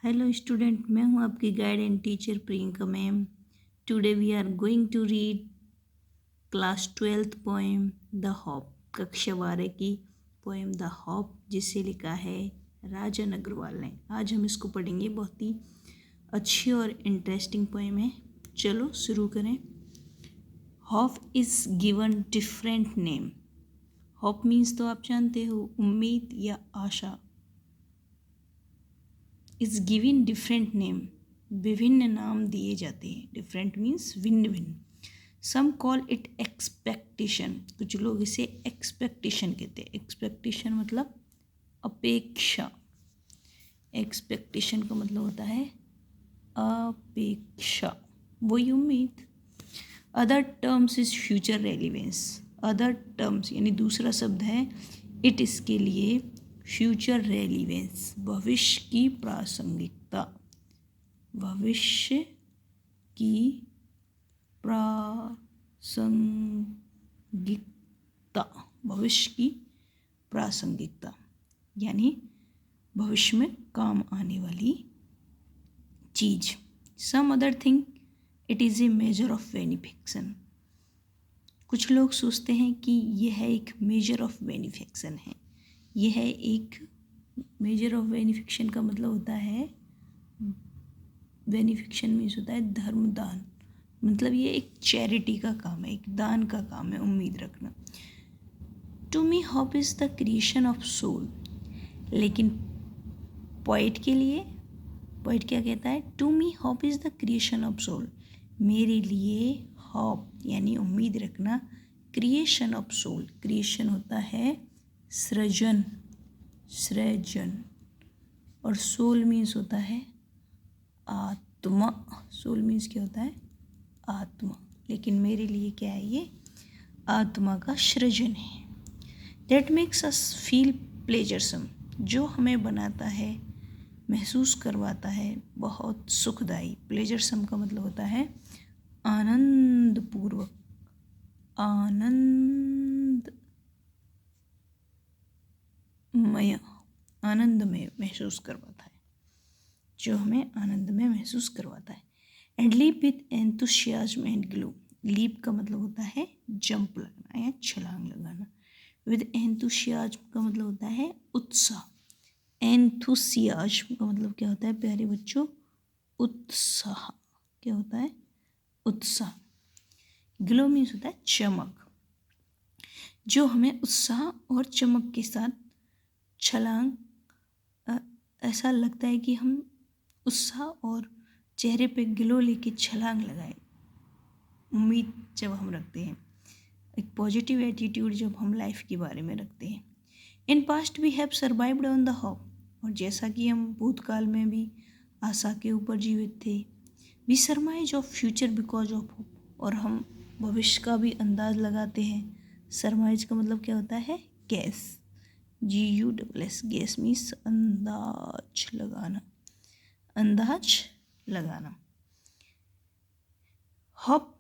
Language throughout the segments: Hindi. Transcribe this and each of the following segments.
हेलो स्टूडेंट, मैं हूं आपकी guide and teacher Priyanka ma'am. Today we are going to read class 12th poem the hope, कक्षा 12 की पोएम द हॉप, जिसे लिखा है राजन अग्रवाल ने। आज हम इसको पढ़ेंगे। बहुत ही अच्छी और इंटरेस्टिंग पोएम है। चलो शुरू करें। Hop is given different name. Hop means तो आप जानते हो, उम्मीद या आशा। इज गिवन डिफरेंट नेम, विभिन्न नाम दिए जाते हैं। डिफरेंट मीन्स भिन्न भिन्न। सम कॉल इट एक्सपेक्टेशन, कुछ लोग इसे एक्सपेक्टेशन कहते हैं। एक्सपेक्टेशन मतलब अपेक्षा। एक्सपेक्टेशन का मतलब होता है अपेक्षा, वही उम्मीद। Other terms is future relevance. Other terms यानी दूसरा शब्द है इट, इसके लिए फ्यूचर रेलिवेंस, भविष्य की प्रासंगिकता। भविष्य की प्रासंगिकता, भविष्य की प्रासंगिकता यानी भविष्य में काम आने वाली चीज। Some other thing it is a major of benefaction. कुछ लोग सोचते हैं कि यह एक मेजर ऑफ बेनिफिक्शन है। यह एक मेजर ऑफ बेनिफिक्शन का मतलब होता है, बेनिफिक्शन मीन्स होता है धर्म दान। मतलब ये एक चैरिटी का काम है, एक दान का काम है उम्मीद रखना। To me hope is the creation of soul. लेकिन पोइट के लिए, पोइट क्या कहता है? To me hope is the creation of soul. मेरे लिए होप यानी उम्मीद रखना क्रिएशन ऑफ सोल। क्रिएशन होता है सृजन, सृजन। और सोल मीन्स होता है आत्मा। सोल मीन्स क्या होता है? आत्मा। लेकिन मेरे लिए क्या है? ये आत्मा का सृजन है। दैट मेक्स अस फील प्लेजरसम, जो हमें बनाता है, महसूस करवाता है बहुत सुखदाई। प्लेजरसम का मतलब होता है आनंदपूर्वक, आनंदमय, आनंदमय महसूस करवाता है, जो हमें आनंदमय महसूस करवाता है। And leap with enthusiasm and glow. Leap का मतलब होता है जंप लगना या छलांग लगाना। विद एंथुसियाज्म का मतलब होता है उत्साह। एंथुसियाज्म का मतलब क्या होता है प्यारे बच्चों? उत्साह। क्या होता है? उत्साह। ग्लो मीन्स होता है चमक, जो हमें उत्साह और चमक के साथ छलांग, ऐसा लगता है कि हम उत्साह और चेहरे पे ग्लो लेके छलांग लगाए। उम्मीद जब हम रखते हैं, एक पॉजिटिव एटीट्यूड जब हम लाइफ के बारे में रखते हैं। In past we have survived on the hope. और जैसा कि हम भूतकाल में भी आशा के ऊपर जीवित थे। We surmise of future because of hope. और हम भविष्य का भी अंदाज लगाते हैं। सरमाइज का मतलब क्या होता है? Gas, GUSS। गैस मीन्स अंदाज लगाना, अंदाज लगाना। Hope,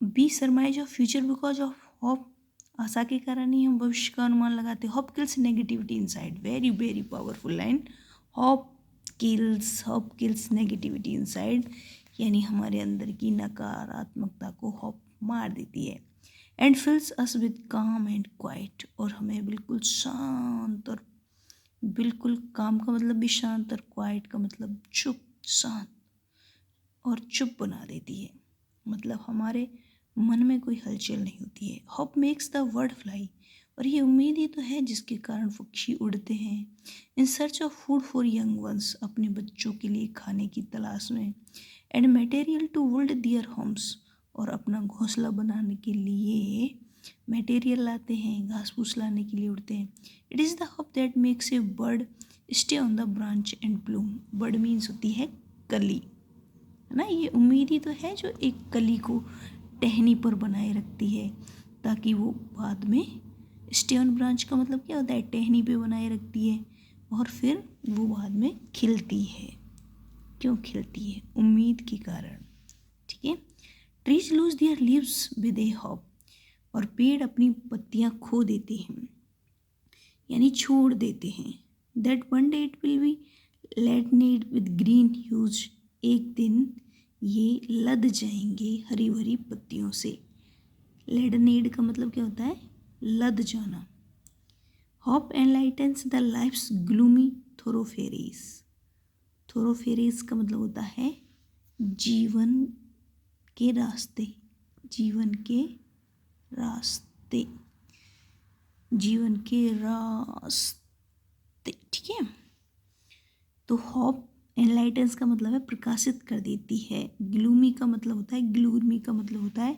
be surmise of future because of hope. आशा के कारण ही हम भविष्य का अनुमान लगाते हैं। Hope kills negativity inside. Very very powerful line. Hope kills negativity inside, यानी हमारे अंदर की नकारात्मकता को होप मार देती है। एंड फिल्स अस विद काम एंड क्वाइट। और हमें बिल्कुल शांत, और बिल्कुल काम का मतलब भी शांत, और क्वाइट का मतलब चुप, शांत और चुप बना देती है। मतलब हमारे मन में कोई हलचल नहीं होती है। Hope makes the word fly. और ये उम्मीद ही तो है जिसके कारण पक्षी उड़ते हैं। In search of food for young ones. अपने बच्चों के लिए खाने की तलाश में। And material to build their homes. और अपना घोंसला बनाने के लिए मटेरियल लाते हैं, घास फूस लाने के लिए उड़ते हैं। It is the hope that makes a bird stay on the branch and Bloom. Bird means होती है कली, है ना। ये उम्मीद ही तो है जो एक कली को टहनी पर बनाए रखती है, ताकि वो बाद में, स्टे ऑन ब्रांच का मतलब क्या होता है? टहनी पे बनाए रखती है, और फिर वो बाद में खिलती है। क्यों खिलती है? उम्मीद के कारण। ठीक है। Trees lose their leaves with a hope. और पेड़ अपनी पत्तियां खो देते हैं, यानी छोड़ देते हैं, that one day it will be laden with green hues, एक दिन ये लद जाएंगे हरी भरी पत्तियों से। लेडनेड का मतलब क्या होता है? लद जाना। Hope enlightens the life's gloomy thoroughfares. Thoroughfares का मतलब होता है जीवन के रास्ते, जीवन के रास्ते, जीवन के रास्ते, ठीक है। तो होप एनलाइटन्स का मतलब है प्रकाशित कर देती है। ग्लूमी का मतलब होता है, ग्लूमी का मतलब होता है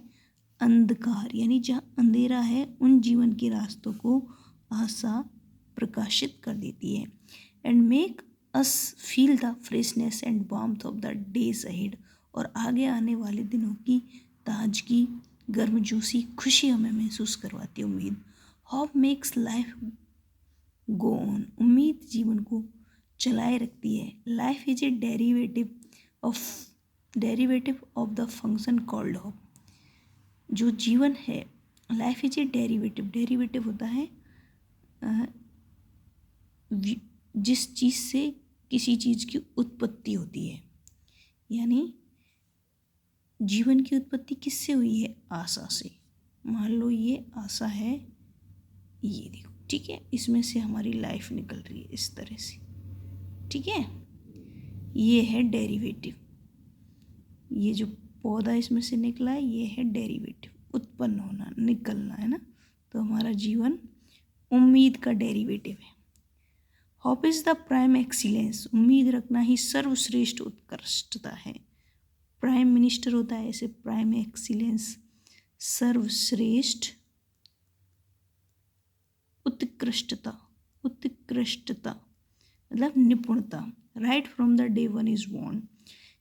अंधकार, यानी जहाँ अंधेरा है उन जीवन के रास्तों को आशा प्रकाशित कर देती है। And make us feel the freshness and warmth of the days ahead, और आगे आने वाले दिनों की ताजगी, गर्मजोशी, खुशी हमें महसूस करवाती है उम्मीद। Hope makes life go on, उम्मीद जीवन को चलाए रखती है। Life is a derivative of the function called hope. जो जीवन है, life is a derivative, derivative होता है जिस चीज़ से किसी चीज़ की उत्पत्ति होती है, यानी जीवन की उत्पत्ति किससे हुई है? आशा से। मान लो ये आशा है, ये देखो, ठीक है, इसमें से हमारी लाइफ निकल रही है इस तरह से, ठीक है। ये है डेरिवेटिव, ये जो पौधा इसमें से निकला है ये है डेरिवेटिव, उत्पन्न होना, निकलना, है ना। तो हमारा जीवन उम्मीद का डेरिवेटिव है। Hope is the prime excellence, उम्मीद रखना ही सर्वश्रेष्ठ उत्कृष्टता है। प्राइम मिनिस्टर होता है, ऐसे प्राइम एक्सीलेंस, सर्वश्रेष्ठ उत्कृष्टता, उत्कृष्टता मतलब निपुणता। Right from the day one is born,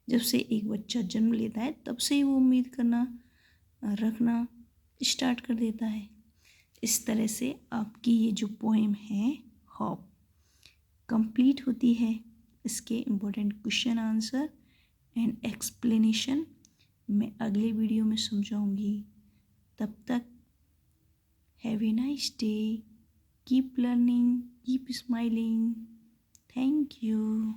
जब से एक बच्चा जन्म लेता है तब से ही वो उम्मीद करना, रखना स्टार्ट कर देता है। इस तरह से आपकी ये जो पोएम है होप कंप्लीट होती है। इसके important question answer and explanation मैं अगले वीडियो में समझाऊंगी। तब तक have a nice day, keep learning, keep smiling, thank you.